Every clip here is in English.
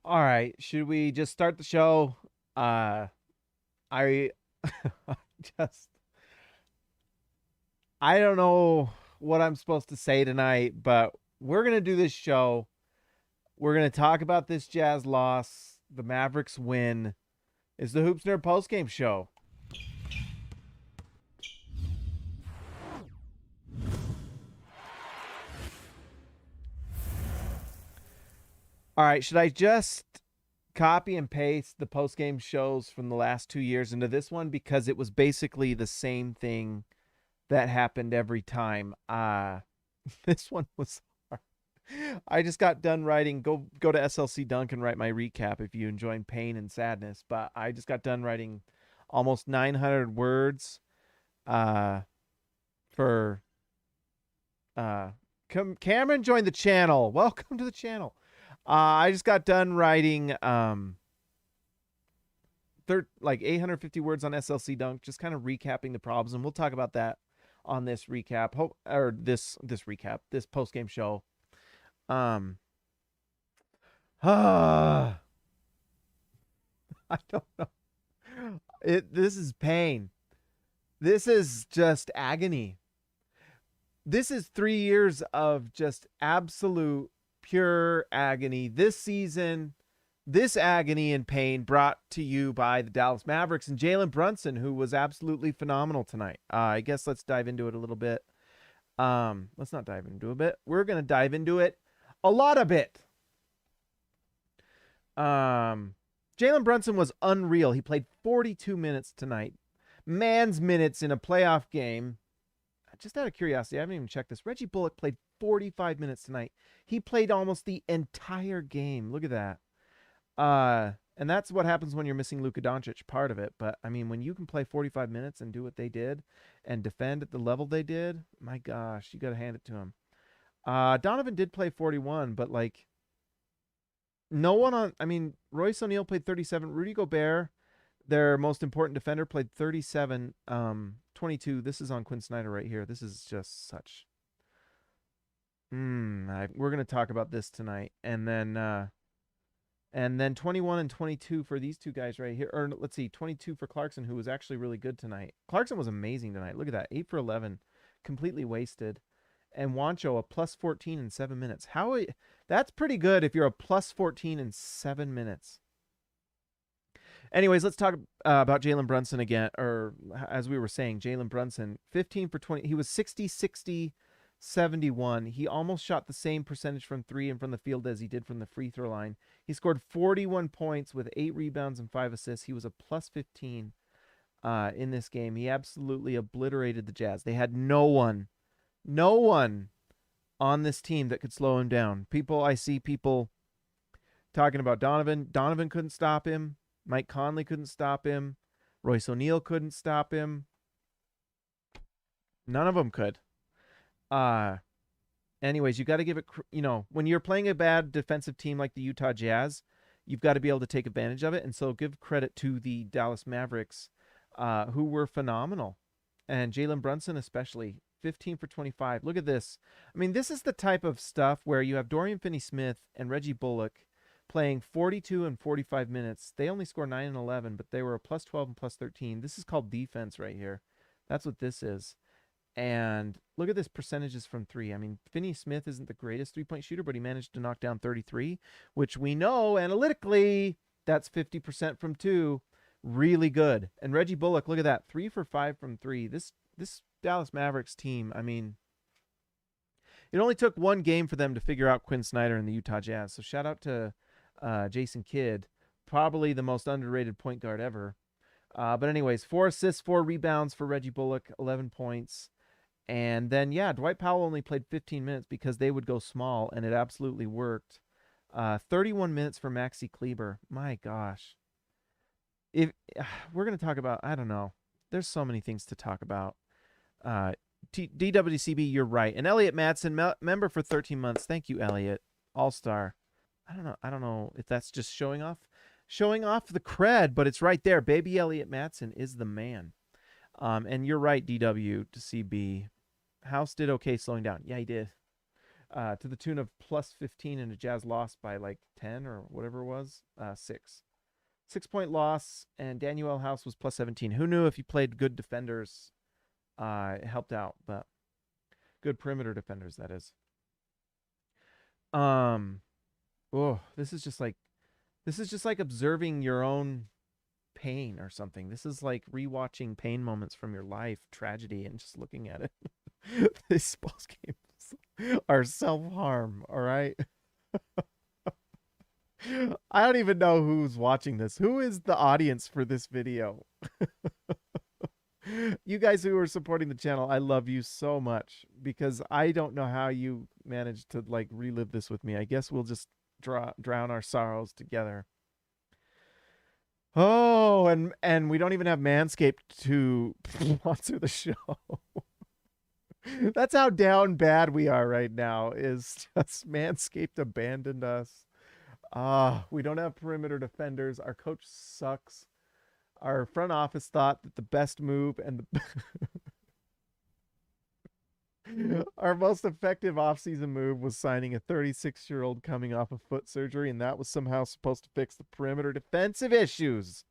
All right, should we just start the show? I just I don't know what I'm supposed to say tonight, but we're gonna do this show. We're gonna talk about this Jazz loss, the Mavericks win. It's the Hoops Nerd postgame show. All right, should I just copy and paste the postgame shows from the last 2 years into this one because it was basically the same thing that happened every time? This one was hard. I just got done writing. Go to SLC Dunk and write my recap if you enjoy pain and sadness. But I just got done writing almost 900 words. Uh, for Cameron joined the channel. Welcome to the channel. I just got done writing like 850 words on SLC Dunk, just kind of recapping the problems, and we'll talk about that on this recap. This post game show. Um, I don't know. This is pain. This is just agony. This is 3 years of just absolute pure agony. This season, this agony and pain brought to you by the Dallas Mavericks and Jalen Brunson, who was absolutely phenomenal tonight. I guess let's dive into it a little bit. Let's not dive into a bit. We're going to dive into it a lot of it. Jalen Brunson was unreal. He played 42 minutes tonight. Man's minutes in a playoff game. Just out of curiosity, I haven't even checked this. Reggie Bullock played 45 minutes tonight. He played almost the entire game. Look at that. And that's what happens when you're missing Luka Doncic, part of it. But, I mean, when you can play 45 minutes and do what they did and defend at the level they did, my gosh, you got to hand it to him. Donovan did play 41, but, like, no one on – I mean, Royce O'Neal played 37. Rudy Gobert, their most important defender, played 37. 22. This is on Quinn Snyder right here. This is just such. We're gonna talk about this tonight, and then 21 and 22 for these two guys right here. Or let's see, 22 for Clarkson, who was actually really good tonight. Clarkson was amazing tonight. Look at that, 8 for 11, completely wasted. And Wancho a plus 14 in 7 minutes. That's pretty good if you're a plus 14 in 7 minutes. Anyways, let's talk about Jalen Brunson again, or as we were saying, Jalen Brunson, 15 for 20. He was 60, 60, 71. He almost shot the same percentage from three and from the field as he did from the free throw line. He scored 41 points with 8 rebounds and 5 assists. He was a plus 15 in this game. He absolutely obliterated the Jazz. They had no one on this team that could slow him down. I see people talking about Donovan. Donovan couldn't stop him. Mike Conley couldn't stop him. Royce O'Neal couldn't stop him. None of them could. Anyways, you got to give it, when you're playing a bad defensive team like the Utah Jazz, you've got to be able to take advantage of it. And so give credit to the Dallas Mavericks, who were phenomenal. And Jalen Brunson especially, 15 for 25. Look at this. I mean, this is the type of stuff where you have Dorian Finney-Smith and Reggie Bullock playing 42 and 45 minutes. They only score 9 and 11, but they were a plus 12 and plus 13. This is called defense right here. That's what this is. And look at this percentages from three. I mean, Finney-Smith isn't the greatest three-point shooter, but he managed to knock down 33, which we know analytically that's 50% from two. Really good. And Reggie Bullock, look at that, 3 for 5 from three. This Dallas Mavericks team, I mean, it only took one game for them to figure out Quinn Snyder and the Utah Jazz. So shout out to Jason Kidd, probably the most underrated point guard ever. But anyways, 4 assists, 4 rebounds for Reggie Bullock, 11 points. And then, Dwight Powell only played 15 minutes because they would go small, and it absolutely worked. 31 minutes for Maxi Kleber. My gosh. If we're going to talk about, I don't know. There's so many things to talk about. DWCB, you're right. And Elliot Madsen, member for 13 months. Thank you, Elliot. All-star. I don't know if that's just showing off the cred, but it's right there. Baby Elliot Madsen is the man. And you're right, DW to CB. House did okay slowing down. Yeah, he did. to the tune of plus 15, and the Jazz lost by like 10 or whatever it was. 6. 6-point loss, and Daniel House was plus 17. Who knew if you played good defenders, it helped out, but good perimeter defenders, that is. Oh, this is just like observing your own pain or something. This is like rewatching pain moments from your life, tragedy, and just looking at it. These balls games are self-harm, all right? I don't even know who's watching this. Who is the audience for this video? You guys who are supporting the channel, I love you so much, because I don't know how you managed to like relive this with me. I guess we'll just drown our sorrows together. Oh, and we don't even have Manscaped to sponsor the show. That's how down bad we are right now, is just Manscaped abandoned us. We don't have perimeter defenders. Our coach sucks. Our front office thought that the best move and our most effective offseason move was signing a 36-year-old coming off of foot surgery, and that was somehow supposed to fix the perimeter defensive issues.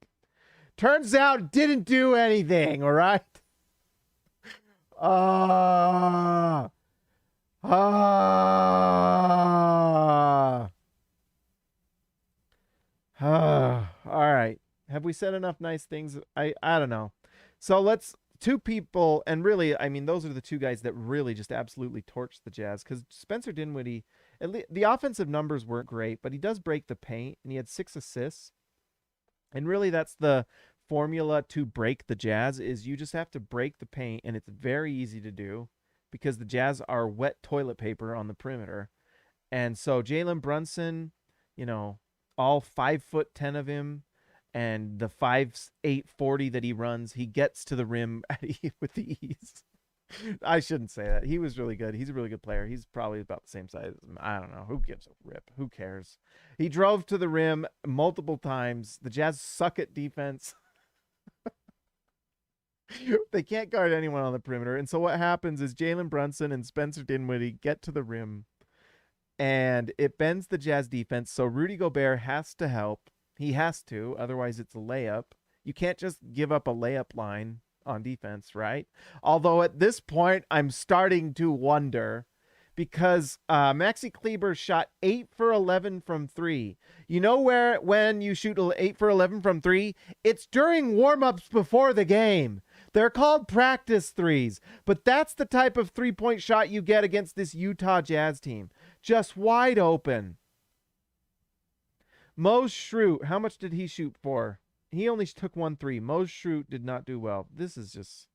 Turns out it didn't do anything, all right? All right. Have we said enough nice things? I don't know. So let's two people, and really, I mean, those are the two guys that really just absolutely torched the Jazz, because Spencer Dinwiddie, the offensive numbers weren't great, but he does break the paint, and he had 6 assists. And really, that's the formula to break the Jazz, is you just have to break the paint, and it's very easy to do because the Jazz are wet toilet paper on the perimeter. And so Jalen Brunson, you know, all 5'10" of him, and the 5'8" 40 that he runs, he gets to the rim with ease. I shouldn't say that. He was really good. He's a really good player. He's probably about the same size as him. I don't know. Who gives a rip? Who cares? He drove to the rim multiple times. The Jazz suck at defense. They can't guard anyone on the perimeter. And so what happens is Jalen Brunson and Spencer Dinwiddie get to the rim, and it bends the Jazz defense. So Rudy Gobert has to help. He has to. Otherwise, it's a layup. You can't just give up a layup line on defense, right? Although at this point, I'm starting to wonder, because Maxi Kleber shot 8 for 11 from 3. You know when you shoot 8 for 11 from 3? It's during warm-ups before the game. They're called practice threes, but that's the type of three-point shot you get against this Utah Jazz team. Just wide open. Mose Schrute, how much did he shoot for? He only took 1 3. Mose Schrute did not do well. This is just,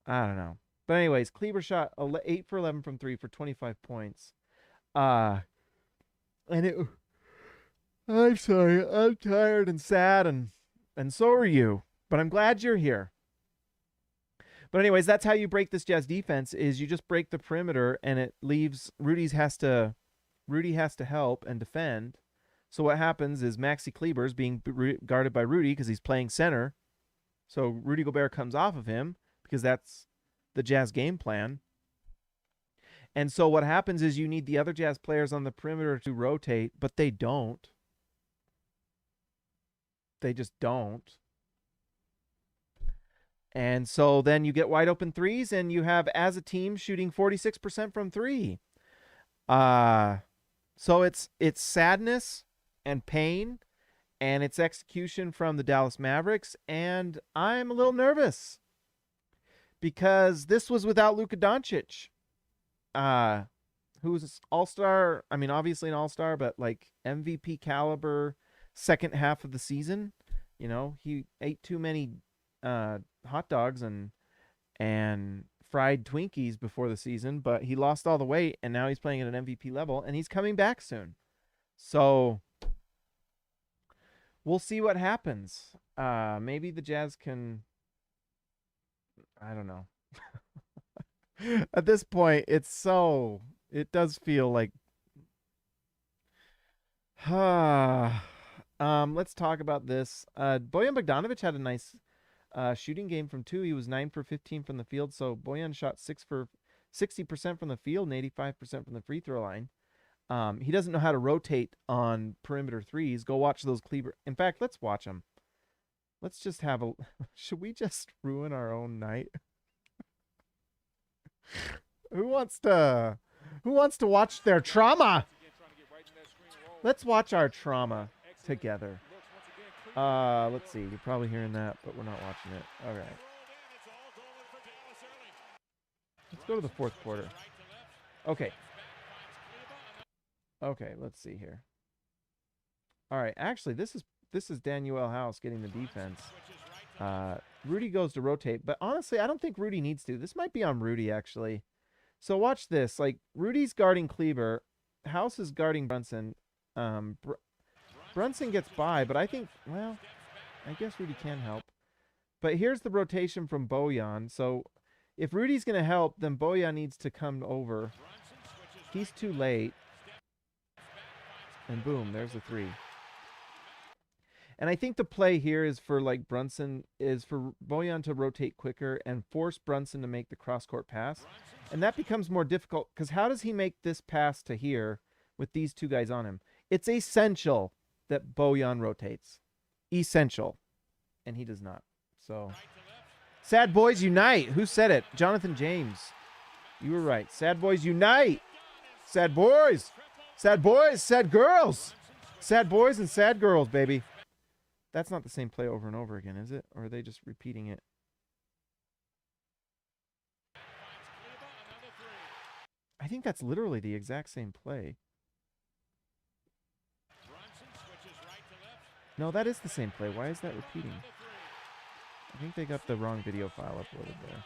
I don't know. But anyways, Kleber shot 8 for 11 from 3 for 25 points. I'm sorry, I'm tired and sad, and so are you. But I'm glad you're here. But anyways, that's how you break this Jazz defense, is you just break the perimeter, and it leaves Rudy has to help and defend. So what happens is Maxi Kleber is being guarded by Rudy because he's playing center. So Rudy Gobert comes off of him because that's the Jazz game plan. And so what happens is you need the other Jazz players on the perimeter to rotate, but they don't. They just don't. And so then you get wide open threes, and you have, as a team, shooting 46% from 3. So it's sadness and pain, and it's execution from the Dallas Mavericks, and I'm a little nervous because this was without Luka Doncic, who's an all-star. I mean, obviously an all-star, but like MVP caliber second half of the season. You know, he ate too many hot dogs and fried Twinkies before the season, but he lost all the weight, and now he's playing at an MVP level, and he's coming back soon. So we'll see what happens. Maybe the Jazz can, I don't know. At this point, it does feel like, let's talk about this. Bojan Bogdanovic had a nice shooting game from 2. He was 9 for 15 from the field. So Bojan shot 6 for 60% from the field and 85% from the free throw line. He doesn't know how to rotate on perimeter threes. Go watch those Kleber. In fact, let's watch them. Let's just have a. Should we just ruin our own night? Who wants to watch their trauma? Let's watch our trauma together. Let's see. You're probably hearing that, but we're not watching it. All right. Let's go to the fourth quarter. Okay. Okay, let's see here. All right. Actually, this is Daniel House getting the defense. Rudy goes to rotate, but honestly, I don't think Rudy needs to. This might be on Rudy, actually. So watch this. Like, Rudy's guarding Kleber. House is guarding Brunson. Brunson gets by, but I think, well, I guess Rudy can help. But here's the rotation from Bojan. So if Rudy's going to help, then Bojan needs to come over. He's too late. And boom, there's the three. And I think the play here is for, like, Brunson, is for Bojan to rotate quicker and force Brunson to make the cross-court pass. And that becomes more difficult, because how does he make this pass to here with these two guys on him? It's essential that Bojan rotates. Essential. And he does not. So, sad boys unite. Who said it? Jonathan James. You were right. Sad boys unite. Sad boys. Sad boys. Sad girls. Sad boys and sad girls, baby. That's not the same play over and over again, is it? Or are they just repeating it? I think that's literally the exact same play. No, that is the same play. Why is that repeating? I think they got the wrong video file uploaded there.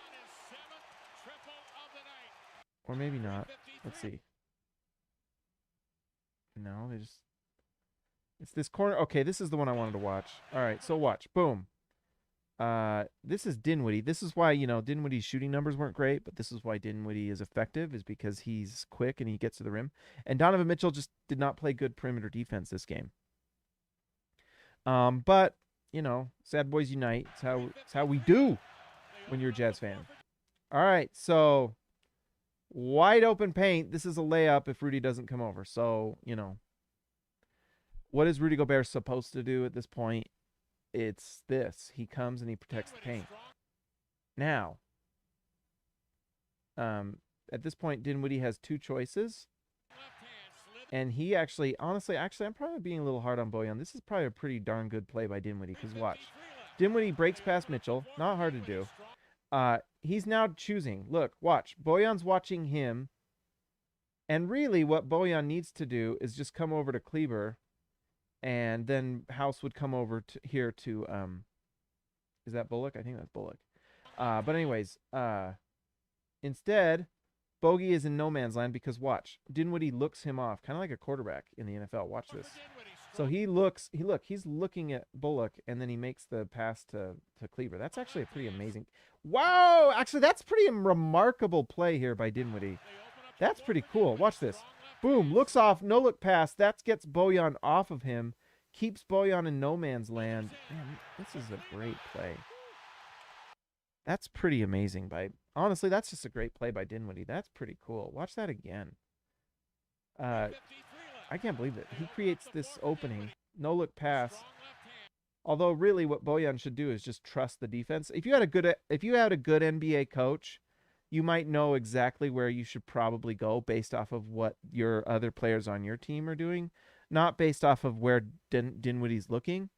Or maybe not. Let's see. No, they just... It's this corner. Okay, this is the one I wanted to watch. All right, so watch. Boom. This is Dinwiddie. This is why, Dinwiddie's shooting numbers weren't great, but this is why Dinwiddie is effective, is because he's quick and he gets to the rim. And Donovan Mitchell just did not play good perimeter defense this game. But, sad boys unite. It's how we do when you're a Jazz fan. All right, so wide open paint. This is a layup if Rudy doesn't come over. So, what is Rudy Gobert supposed to do at this point? It's this. He comes and he protects the paint. Now, at this point, Dinwiddie has two choices. And he actually, honestly, I'm probably being a little hard on Bojan. This is probably a pretty darn good play by Dinwiddie, because watch. Dinwiddie breaks past Mitchell. Not hard to do. He's now choosing. Look, watch. Bojan's watching him. And really what Bojan needs to do is just come over to Kleber. And then House would come over to here to, is that Bullock? I think that's Bullock. But anyways, instead, Bogey is in no man's land because watch, Dinwiddie looks him off, kind of like a quarterback in the NFL. Watch this. So he's looking at Bullock, and then he makes the pass to Kleber. That's actually a pretty amazing. Wow, actually, that's pretty remarkable play here by Dinwiddie. That's pretty cool. Watch this. Boom, looks off, no look pass. That gets Bojan off of him, keeps Bojan in no man's land. Man, this is a great play. That's pretty amazing. Honestly, that's just a great play by Dinwiddie. That's pretty cool. Watch that again. I can't believe it. He creates this opening, no look pass. Although really what Bojan should do is just trust the defense. If you had a good NBA coach, you might know exactly where you should probably go based off of what your other players on your team are doing, not based off of where Dinwiddie's looking,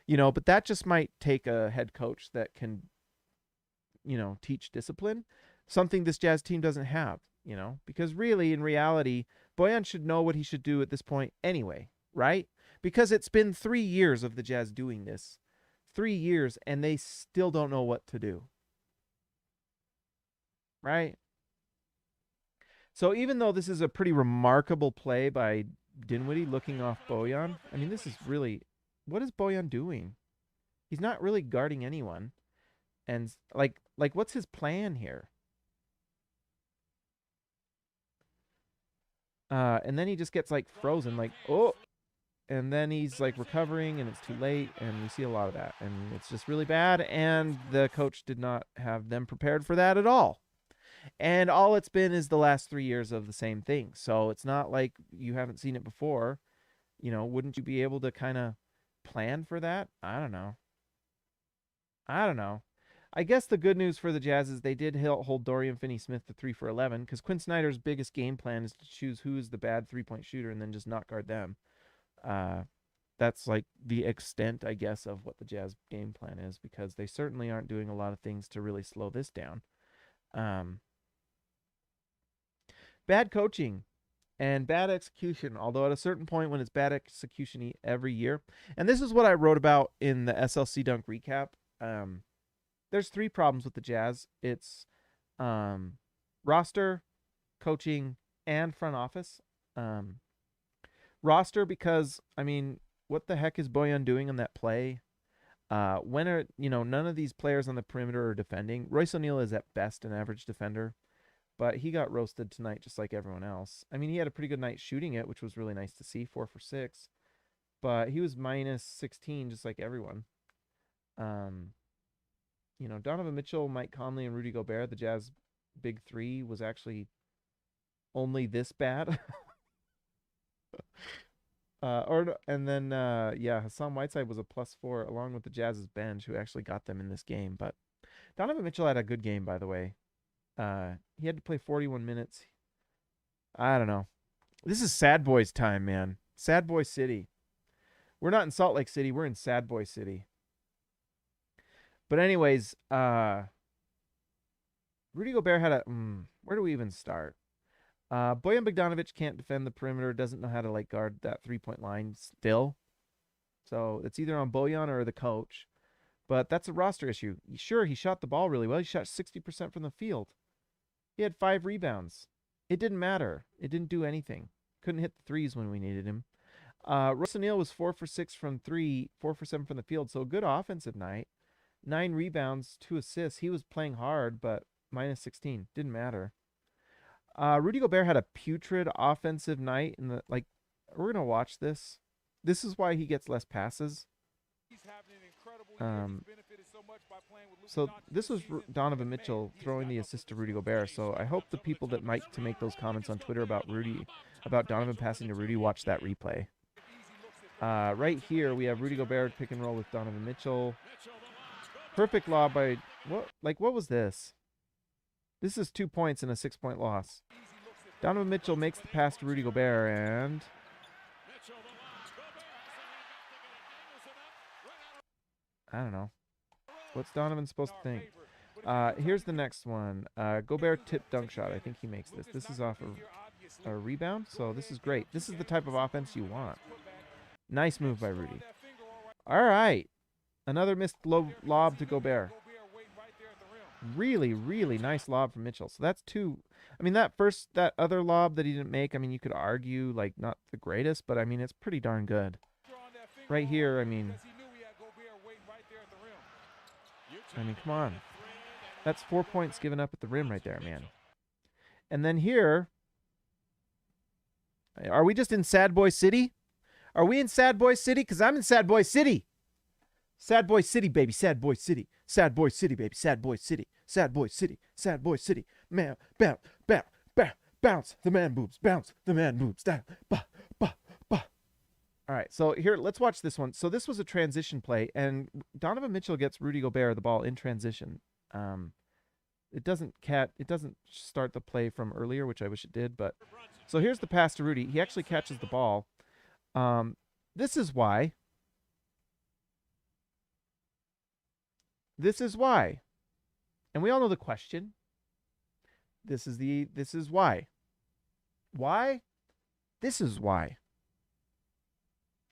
but that just might take a head coach that can, teach discipline, something this Jazz team doesn't have, because really in reality, Bojan should know what he should do at this point anyway, right? Because it's been 3 years of the Jazz doing this, 3 years, and they still don't know what to do. Right? So even though this is a pretty remarkable play by Dinwiddie looking off Bojan, I mean, this is really, what is Bojan doing? He's not really guarding anyone. And like what's his plan here? And then he just gets like frozen, like, oh, and then he's like recovering and it's too late. And we see a lot of that, and it's just really bad. And the coach did not have them prepared for that at all. And all it's been is the last 3 years of the same thing. So it's not like you haven't seen it before. Wouldn't you be able to kind of plan for that? I don't know. I don't know. I guess the good news for the Jazz is they did hold Dorian Finney-Smith to 3 for 11 because Quinn Snyder's biggest game plan is to choose who's the bad three-point shooter and then just not guard them. That's like the extent, I guess, of what the Jazz game plan is because they certainly aren't doing a lot of things to really slow this down. Bad coaching and bad execution, although at a certain point when it's bad execution every year, and this is what I wrote about in the SLC Dunk recap, there's 3 problems with the Jazz. It's roster, coaching, and front office. Roster because, I mean, what the heck is Bojan doing on that play? When are, none of these players on the perimeter are defending. Royce O'Neal is at best an average defender, but he got roasted tonight just like everyone else. I mean, he had a pretty good night shooting it, which was really nice to see, 4 for 6, but he was minus 16 just like everyone. Donovan Mitchell, Mike Conley, and Rudy Gobert, the Jazz big 3 was actually only this bad. Hassan Whiteside was a +4 along with the Jazz's bench who actually got them in this game. But Donovan Mitchell had a good game, by the way. He had to play 41 minutes. I don't know. This is Sad Boys time, man. Sad Boy City. We're not in Salt Lake City. We're in Sad Boy City. But anyways, Rudy Gobert had where do we even start? Bojan Bogdanovic can't defend the perimeter, doesn't know how to guard that 3-point line still. So it's either on Bojan or the coach. But that's a roster issue. Sure, he shot the ball really well. He shot 60% from the field. He had 5 rebounds. It didn't matter. It didn't do anything. Couldn't hit the threes when we needed him. Royce O'Neal was 4 for 6 from 3, 4 for 7 from the field. So a good offensive night. 9 rebounds, 2 assists. He was playing hard, but minus 16. Didn't matter. Rudy Gobert had a putrid offensive night. We're going to watch this. This is why he gets less passes. So this was Donovan Mitchell throwing the assist to Rudy Gobert. So I hope the people that like to make those comments on Twitter about Donovan passing to Rudy, watch that replay. Right here, we have Rudy Gobert pick and roll with Donovan Mitchell. Perfect lob by, what was this? This is 2 points and a 6-point loss. Donovan Mitchell makes the pass to Rudy Gobert, and I don't know. What's Donovan supposed to think? Here's the next one. Gobert tip dunk shot. I think he makes this. This is off a rebound, so this is great. This is the type of offense you want. Nice move by Rudy. All right. Another missed lob to Gobert. Really, really nice lob from Mitchell. So that's 2. I mean, that other lob that he didn't make, I mean, you could argue, not the greatest, but I mean, it's pretty darn good. Right here, I mean, come on. That's 4 points given up at the rim right there, man. And then here, are we just in Sad Boy City? Are we in Sad Boy City? Because I'm in Sad Boy City. Sad Boy City, baby. Sad Boy City. Sad Boy City, baby. Sad Boy City. Sad Boy City. Sad Boy City. Man, bounce, bounce, bounce, bounce. The man boobs. Bounce. The man boobs. Down. Bah, bah, bah. All right, so here, let's watch this one. So this was a transition play, and Donovan Mitchell gets Rudy Gobert the ball in transition. It doesn't start the play from earlier, which I wish it did, but so here's the pass to Rudy. He actually catches the ball. This is why. This is why. And we all know the question. This is why. Why? This is why.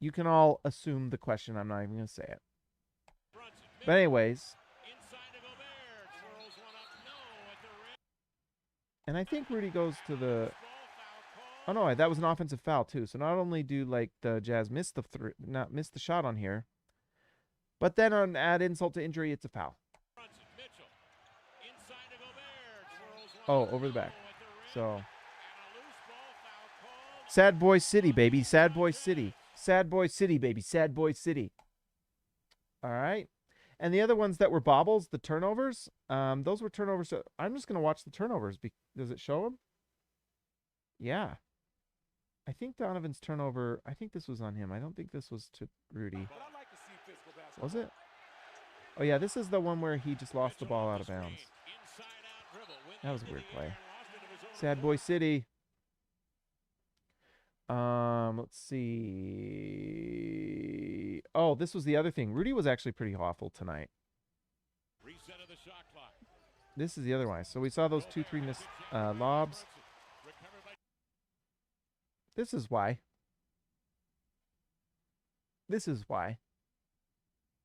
You can all assume the question. I'm not even going to say it. But anyways. And I think Rudy goes to the... Oh, no, that was an offensive foul, too. So not only do, the Jazz miss the shot on here, but then on add insult to injury, it's a foul. Oh, over the back. So, Sad Boy City, baby. Sad Boy City. Sad Boy City, baby. Sad Boy City. All right. And the other ones that were bobbles, the turnovers, those were turnovers. I'm just going to watch the turnovers. Does it show them? Yeah. I think Donovan's turnover, I think this was on him. I don't think this was to Rudy. Was it? Oh, yeah, this is the one where he just lost the ball out of bounds. That was a weird play. Sad Boy City. Let's see. Oh, this was the other thing. Rudy was actually pretty awful tonight. This is the other one. So we saw those 2-3 missed lobs. This is why. This is why.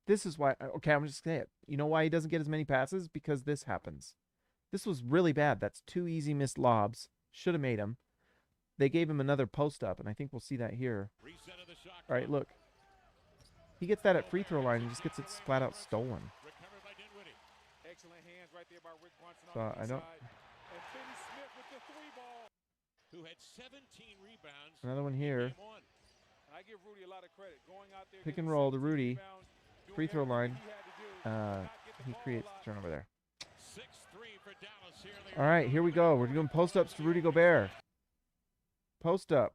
This is why. Okay, I'm just saying it. You know why he doesn't get as many passes? Because this happens. This was really bad. That's 2 easy missed lobs. Should have made him. They gave him another post up, and I think we'll see that here. All right, look. He gets that at free throw line and just gets it flat out stolen. So I don't. Another one here. Pick and roll to Rudy. Free throw line. He creates the turnover there. All right, here we go. We're doing post ups to Rudy Gobert. Post up.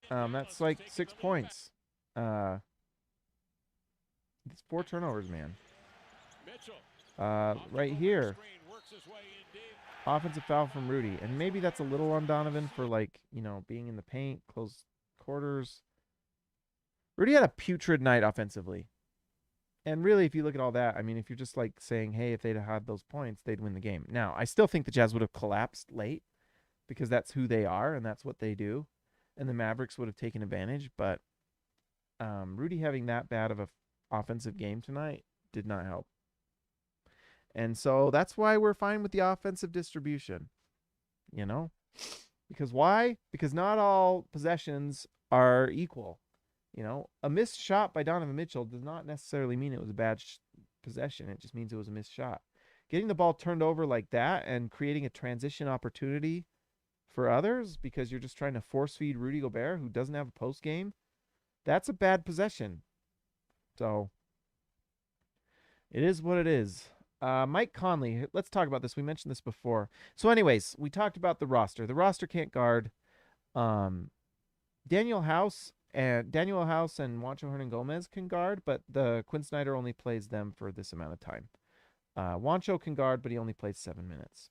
That's like 6 points. It's 4 turnovers, man. Right here. Offensive foul from Rudy. And maybe that's a little on Donovan for, like, you know, being in the paint, close quarters. Rudy had a putrid night offensively. And really, if you look at all that, I mean, if you're just like saying, hey, if they'd have had those points, they'd win the game. Now, I still think the Jazz would have collapsed late because that's who they are and that's what they do. And the Mavericks would have taken advantage. But Rudy having that bad of an offensive game tonight did not help. And so that's why we're fine with the offensive distribution. You know? Because why? Because not all possessions are equal. You know, a missed shot by Donovan Mitchell does not necessarily mean it was a bad possession. It just means it was a missed shot. Getting the ball turned over like that and creating a transition opportunity for others because you're just trying to force feed Rudy Gobert, who doesn't have a post game, that's a bad possession. So it is what it is. Mike Conley, let's talk about this. We mentioned this before. So anyways, we talked about the roster. The roster can't guard Daniel House and Juancho Hernan-Gomez can guard, but the Quinn Snyder only plays them for this amount of time. Juancho can guard, but he only plays 7 minutes.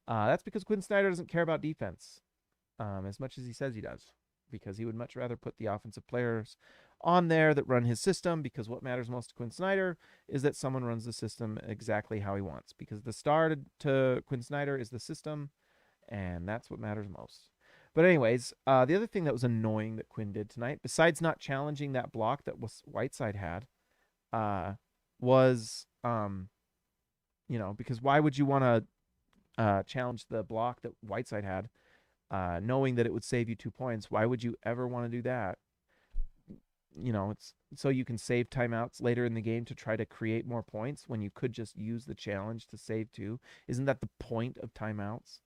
That's because Quinn Snyder doesn't care about defense as much as he says he does, because he would much rather put the offensive players on there that run his system, because what matters most to Quinn Snyder is that someone runs the system exactly how he wants, because the star to Quinn Snyder is the system, and that's what matters most. But anyways, the other thing that was annoying that Quinn did tonight, besides not challenging that block that Whiteside had, was, you know, because why would you want to challenge the block that Whiteside had, knowing that it would save you 2 points? Why would you ever want to do that? You know, it's so you can save timeouts later in the game to try to create more points when you could just use the challenge to save 2. Isn't that the point of timeouts?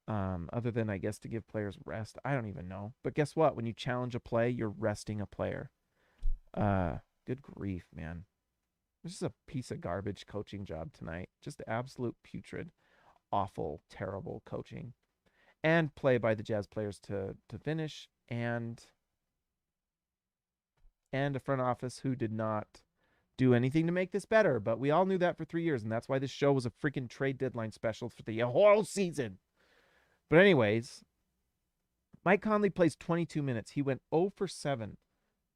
Other than, I guess, to give players rest. I don't even know. But guess what? When you challenge a play, you're resting a player. Good grief, man. This is a piece of garbage coaching job tonight. Just absolute putrid, awful, terrible coaching. And play by the Jazz players to finish. And a front office who did not do anything to make this better. But we all knew that for 3 years. And that's why this show was a freaking trade deadline special for the whole season. But anyways, Mike Conley plays 22 minutes. He went 0 for 7.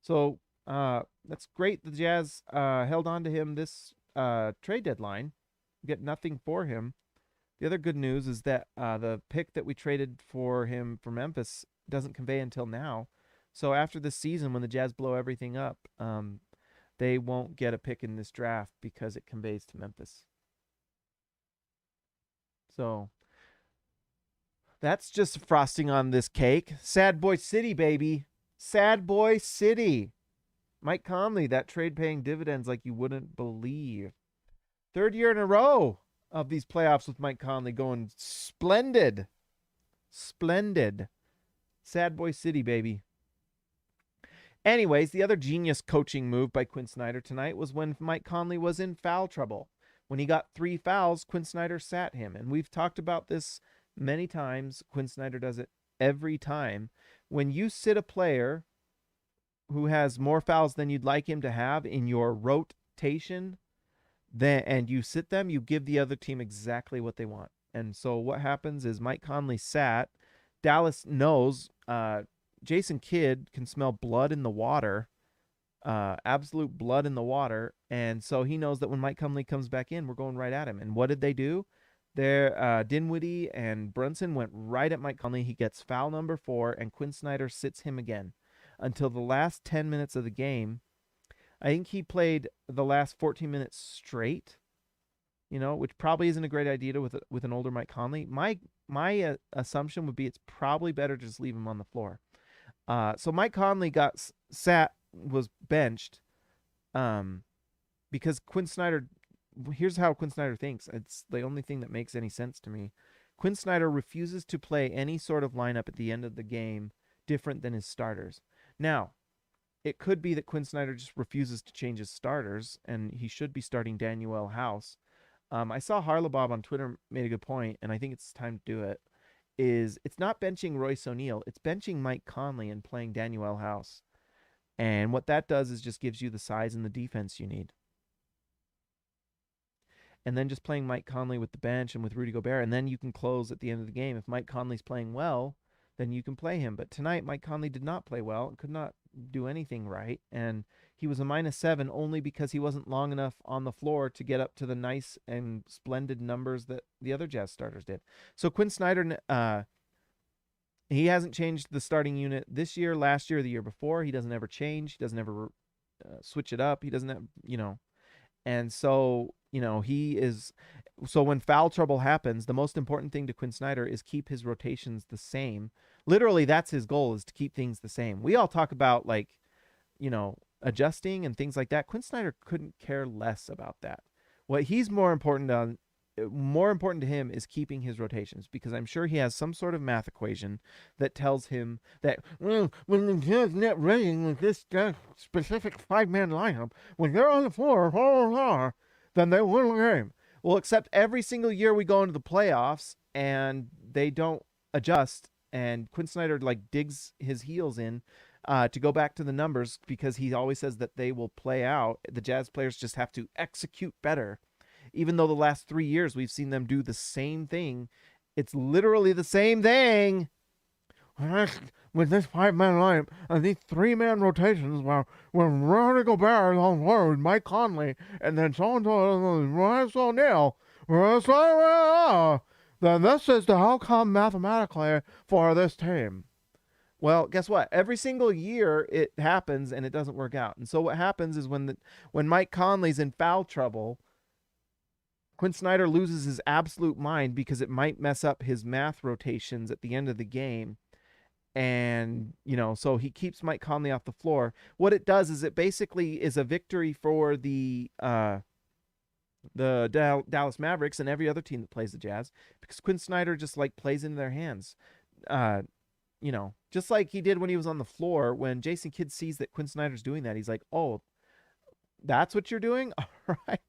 So that's great. The Jazz held on to him this trade deadline. Get nothing for him. The other good news is that the pick that we traded for him for Memphis doesn't convey until now. So after this season, when the Jazz blow everything up, they won't get a pick in this draft because it conveys to Memphis. So that's just frosting on this cake. Sad Boy City, baby. Sad Boy City. Mike Conley, that trade paying dividends like you wouldn't believe. 3rd year in a row of these playoffs with Mike Conley going splendid. Splendid. Sad boy city, baby. Anyways, the other genius coaching move by Quinn Snyder tonight was when Mike Conley was in foul trouble. When he got 3 fouls, Quinn Snyder sat him. And we've talked about this many times. Quinn Snyder does it every time. When you sit a player who has more fouls than you'd like him to have in your rotation, and you sit them, you give the other team exactly what they want. And so what happens is Mike Conley sat. Dallas knows Jason Kidd can smell blood in the water, absolute blood in the water. And so he knows that when Mike Conley comes back in, we're going right at him. And what did they do? Dinwiddie and Brunson went right at Mike Conley. He gets foul number 4, and Quinn Snyder sits him again until the last 10 minutes of the game. I think he played the last 14 minutes straight, which probably isn't a great idea with an older Mike Conley. My assumption would be it's probably better to just leave him on the floor. So Mike Conley was benched because Quinn Snyder, here's how Quinn Snyder thinks. It's the only thing that makes any sense to me. Quinn Snyder refuses to play any sort of lineup at the end of the game different than his starters. Now, it could be that Quinn Snyder just refuses to change his starters, and he should be starting Daniel House. I saw Harlabob on Twitter made a good point, and I think it's time to do it. It's not benching Royce O'Neal, it's benching Mike Conley and playing Daniel House. And what that does is just gives you the size and the defense you need. And then just playing Mike Conley with the bench and with Rudy Gobert, and then you can close at the end of the game. If Mike Conley's playing well, then you can play him. But tonight, Mike Conley did not play well and could not do anything right. And he was a -7 only because he wasn't long enough on the floor to get up to the nice and splendid numbers that the other Jazz starters did. So Quinn Snyder, he hasn't changed the starting unit this year, last year, the year before. He doesn't ever change. He doesn't ever switch it up. He doesn't have, and so, he is. So when foul trouble happens, the most important thing to Quinn Snyder is keep his rotations the same. Literally, that's his goal, is to keep things the same. We all talk about, adjusting and things like that. Quinn Snyder couldn't care less about that. What he's more important to him is keeping his rotations, because I'm sure he has some sort of math equation that tells him that, well, when the Jazz net rating with this specific 5-man lineup, when they're on the floor, then they win the game. Well, except every single year we go into the playoffs and they don't adjust, and Quinn Snyder digs his heels in to go back to the numbers, because he always says that they will play out. The Jazz players just have to execute better. Even though the last 3 years we've seen them do the same thing. It's literally the same thing. With this 5-man lineup and these 3-man rotations, when Rudy Gobert is on the floor with Mike Conley, and then so-and-so, Royce O'Neal, then this is the outcome mathematically for this team. Well, guess what? Every single year it happens and it doesn't work out. And so what happens is when Mike Conley's in foul trouble, Quinn Snyder loses his absolute mind because it might mess up his math rotations at the end of the game. And, so he keeps Mike Conley off the floor. What it does is it basically is a victory for the Dallas Mavericks and every other team that plays the Jazz, because Quinn Snyder just plays into their hands. Just like he did when he was on the floor. When Jason Kidd sees that Quinn Snyder's doing that, he's like, oh, that's what you're doing? All right.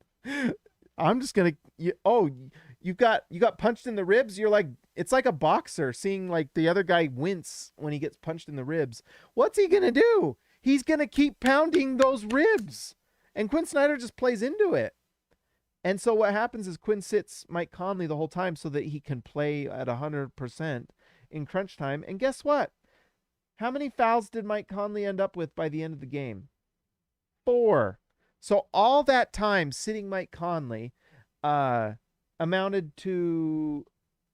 I'm just going to, you got punched in the ribs. You're like, it's like a boxer seeing the other guy wince when he gets punched in the ribs. What's he going to do? He's going to keep pounding those ribs. And Quinn Snyder just plays into it. And so what happens is Quinn sits Mike Conley the whole time so that he can play at 100% in crunch time. And guess what? How many fouls did Mike Conley end up with by the end of the game? 4. So all that time sitting Mike Conley amounted to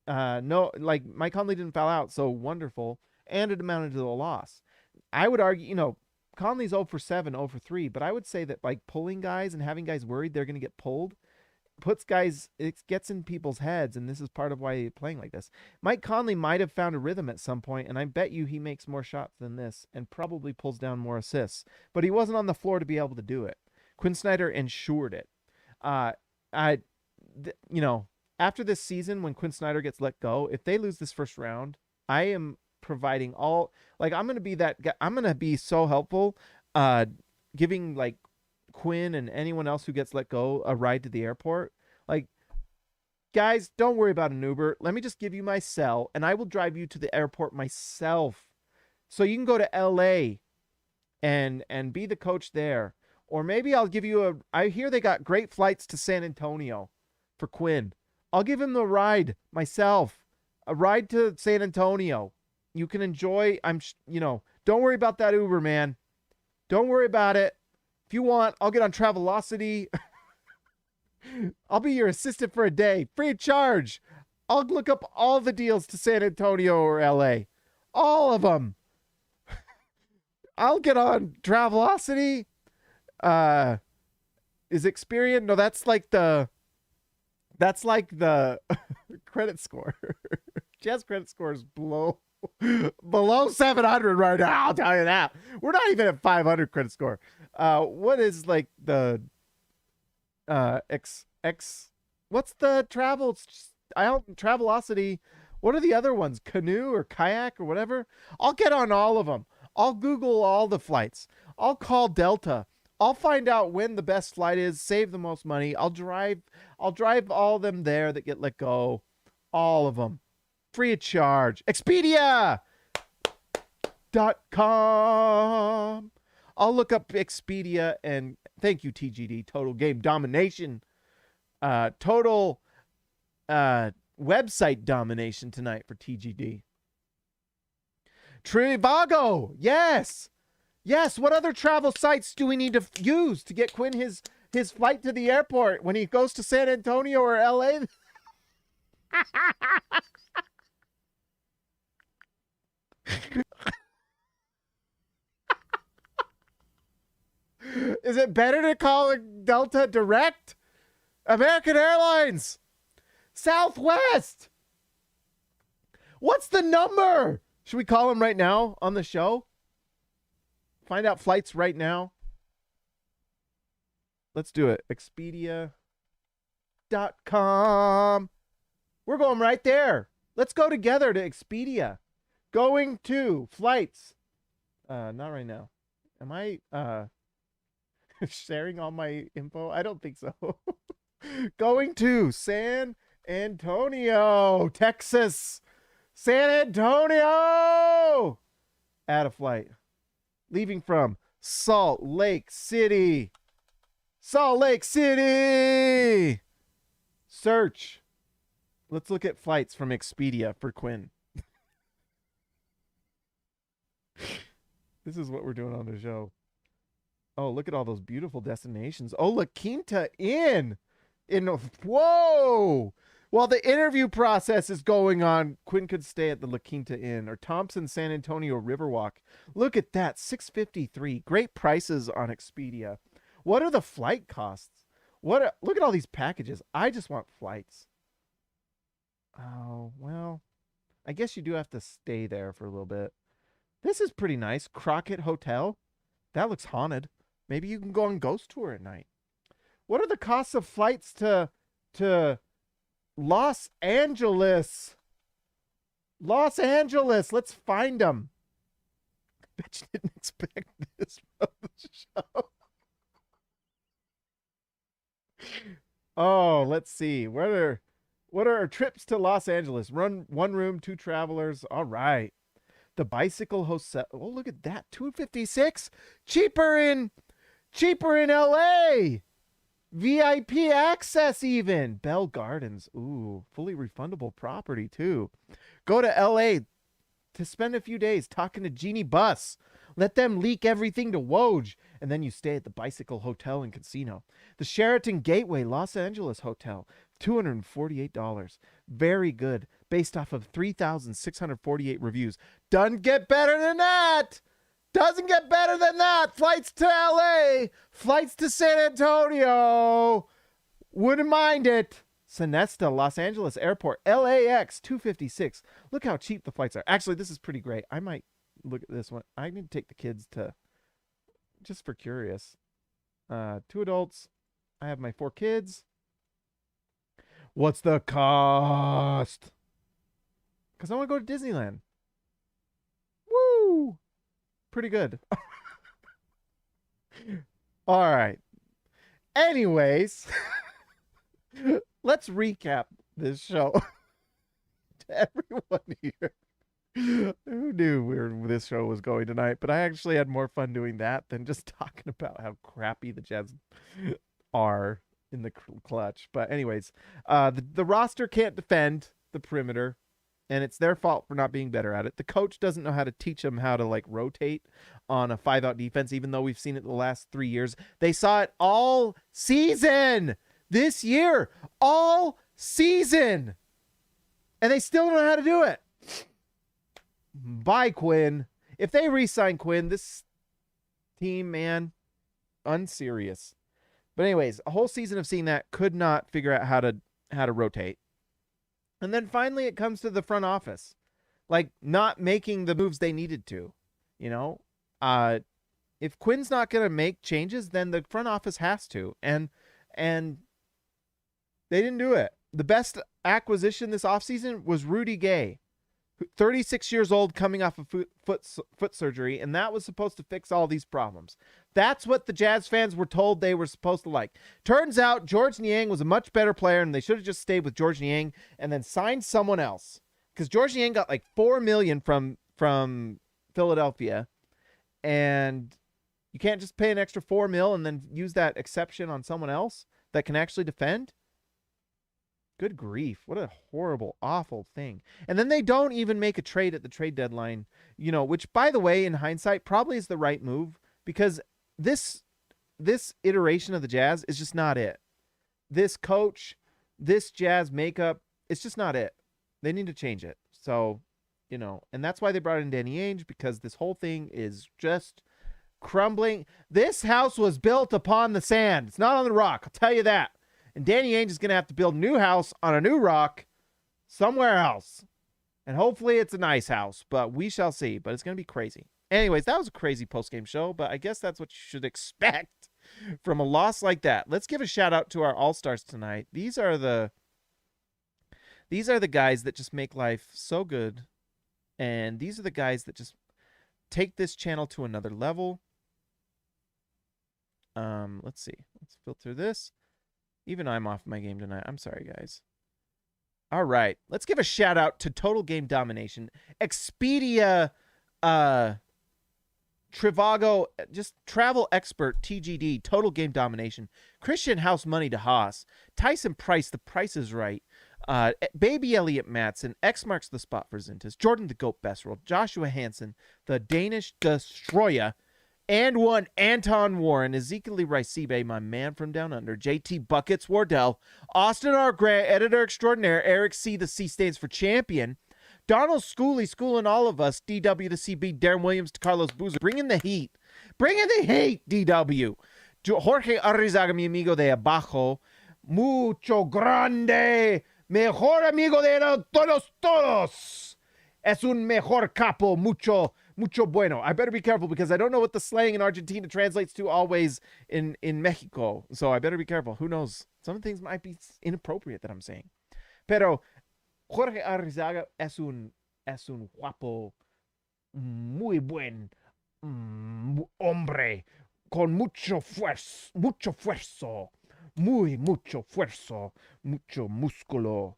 Mike Conley didn't foul out, so wonderful, and it amounted to a loss. I would argue, Conley's 0 for 7, 0 for 3, but I would say that pulling guys and having guys worried they're going to get pulled it gets in people's heads, and this is part of why he's playing like this. Mike Conley might have found a rhythm at some point, and I bet you he makes more shots than this and probably pulls down more assists, but he wasn't on the floor to be able to do it. Quinn Snyder ensured it. After this season, when Quinn Snyder gets let go, if they lose this first round, I am providing all, like, I'm gonna be that guy. I'm gonna be so helpful, uh, giving like Quinn and anyone else who gets let go a ride to the airport. Like, guys, don't worry about an Uber. Let me just give you my cell, and I will drive you to the airport myself, so you can go to L.A. and be the coach there. Or maybe I'll give you a. I hear they got great flights to San Antonio for Quinn. I'll give him the ride myself, a ride to San Antonio. You can enjoy. Don't worry about that Uber, man. Don't worry about it. If you want, I'll get on Travelocity. I'll be your assistant for a day, free of charge. I'll look up all the deals to San Antonio or LA. All of them. I'll get on Travelocity. Is Experian? No, that's like the credit score. Jazz credit score is below 700 right now. I'll tell you that. We're not even at 500 credit score. What is like the what's the travel? Travelocity. What are the other ones? Canoe or kayak or whatever? I'll get on all of them. I'll Google all the flights. I'll call Delta. I'll find out when the best flight is, save the most money. I'll drive all of them there that get let go. All of them. Free of charge. Expedia.com. I'll look up Expedia and thank you, TGD. Total Game Domination. Total website domination tonight for TGD. Trivago. Yes. Yes. What other travel sites do we need to use to get Quinn his flight to the airport when he goes to San Antonio or LA? Is it better to call Delta Direct? American Airlines? Southwest? What's the number? Should we call him right now on the show? Find out flights right now. Let's do it. Expedia.com. We're going right there. Let's go together to Expedia. Going to flights. Not right now. Am I sharing all my info? I don't think so. Going to San Antonio, Texas. San Antonio. Add a flight. Leaving from Salt Lake City. Salt Lake City. Search. Let's look at flights from Expedia for Quinn. This is what we're doing on the show. Oh, look at all those beautiful destinations. Oh, La Quinta Inn. Whoa. While the interview process is going on, Quinn could stay at the La Quinta Inn or Thompson San Antonio Riverwalk. Look at that, $653. Great prices on Expedia. What are the flight costs? Look at all these packages. I just want flights. Oh, well, I guess you do have to stay there for a little bit. This is pretty nice. Crockett Hotel. That looks haunted. Maybe you can go on ghost tour at night. What are the costs of flights to Los Angeles? Los Angeles. Let's find them. I bet you didn't expect this from the show. Oh, let's see. What are our trips to Los Angeles? One room, 2 travelers. All right. The bicycle hotel. Oh, look at that. $256. Cheaper in LA. VIP access even. Bell Gardens. Ooh, fully refundable property too. Go to LA to spend a few days talking to Genie Bus. Let them leak everything to Woj. And then you stay at the Bicycle Hotel and Casino. The Sheraton Gateway Los Angeles Hotel. $248. Very good. Based off of 3,648 reviews. Doesn't get better than that. Doesn't get better than that. Flights to LA. Flights to San Antonio. Wouldn't mind it. Sonesta, Los Angeles Airport. LAX, $256. Look how cheap the flights are. Actually, this is pretty great. I might look at this one. I need to take the kids to, just for curious. 2 adults. I have my 4 kids. What's the cost? Because I want to go to Disneyland. Pretty good. All right. Anyways, let's recap this show to everyone here. Who knew where this show was going tonight? But I actually had more fun doing that than just talking about how crappy the Jazz are in the clutch. But anyways, the roster can't defend the perimeter, and it's their fault for not being better at it. The coach doesn't know how to teach them how to like rotate on a 5-out defense, even though we've seen it the last 3 years. They saw it all season this year, all season, and they still don't know how to do it. Bye, Quinn. If they re-sign Quinn, this team, man, unserious. But anyways, a whole season of seeing that, could not figure out how to rotate. And then finally it comes to the front office, like not making the moves they needed to. You know, if Quinn's not going to make changes, then the front office has to. And they didn't do it. The best acquisition this offseason was Rudy Gay, 36 years old, coming off of foot surgery, and that was supposed to fix all these problems. That's what the Jazz fans were told they were supposed to like. Turns out Georges Niang was a much better player, and they should have just stayed with Georges Niang and then signed someone else. Because Georges Niang got like $4 million from Philadelphia, and you can't just pay an extra $4 million and then use that exception on someone else that can actually defend. Good grief. What a horrible, awful thing. And then they don't even make a trade at the trade deadline, you know, which, by the way, in hindsight, probably is the right move, because this iteration of the Jazz is just not it. This coach, this Jazz makeup, it's just not it. They need to change it. So, you know, and that's why they brought in Danny Ainge, because this whole thing is just crumbling. This house was built upon the sand. It's not on the rock. I'll tell you that. And Danny Ainge is going to have to build a new house on a new rock somewhere else. And hopefully it's a nice house, but we shall see. But it's going to be crazy. Anyways, that was a crazy post-game show, but I guess that's what you should expect from a loss like that. Let's give a shout out to our All-Stars tonight. These are the guys that just make life so good. And these are the guys that just take this channel to another level. Let's see. Let's filter this. Even I'm off my game tonight. I'm sorry, guys. All right. Let's give a shout out to Total Game Domination. Expedia, Trivago, just travel expert, TGD, Total Game Domination. Christian House Money to Haas. Tyson Price, The Price is Right. Baby Elliott Matson. X marks the spot for Zintas. Jordan the Goat Besserell. Joshua Hansen. The Danish Destroyer. And one, Anton Warren, Ezekiel Ricibe, my man from down under, JT Buckets Wardell, Austin R. Grant, editor extraordinaire, Eric C. The C stands for champion, Donald Schooley, schooling all of us, DW the CB, Darren Williams to Carlos Boozer, bring in the heat, DW, Jorge Arrizaga, mi amigo de abajo, mucho grande, mejor amigo de todos, es un mejor capo, mucho bueno. I better be careful because I don't know what the slang in Argentina translates to always in Mexico. So I better be careful. Who knows? Some things might be inappropriate that I'm saying. Pero Jorge Arrizaga es un guapo, muy buen hombre, con mucho esfuerzo, mucho esfuerzo, mucho músculo.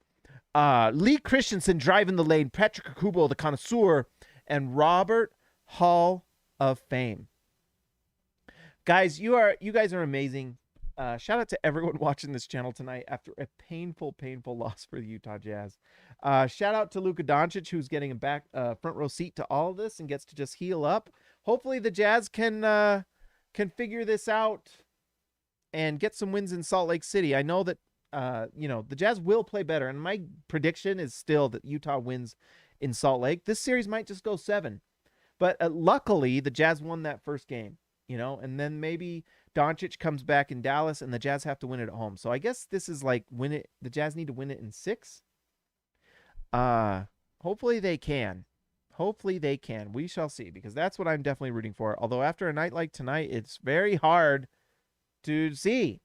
Lee Christensen driving the lane, Patrick Kubo, the connoisseur, and Robert Hall of Fame. Guys, you guys are amazing. Shout out to everyone watching this channel tonight after a painful loss for the Utah Jazz. Shout out to Luka Doncic, who's getting a front row seat to all of this and gets to just heal up. Hopefully the Jazz can figure this out and get some wins in Salt Lake City. I know that the Jazz will play better, and my prediction is still that Utah wins in Salt Lake. This series might just go 7. But luckily, the Jazz won that first game, and then maybe Doncic comes back in Dallas and the Jazz have to win it at home. So I guess this is like the Jazz need to win it in 6. Hopefully they can. We shall see, because that's what I'm definitely rooting for. Although after a night like tonight, it's very hard to see.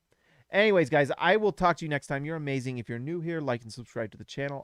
Anyways, guys, I will talk to you next time. You're amazing. If you're new here, like and subscribe to the channel.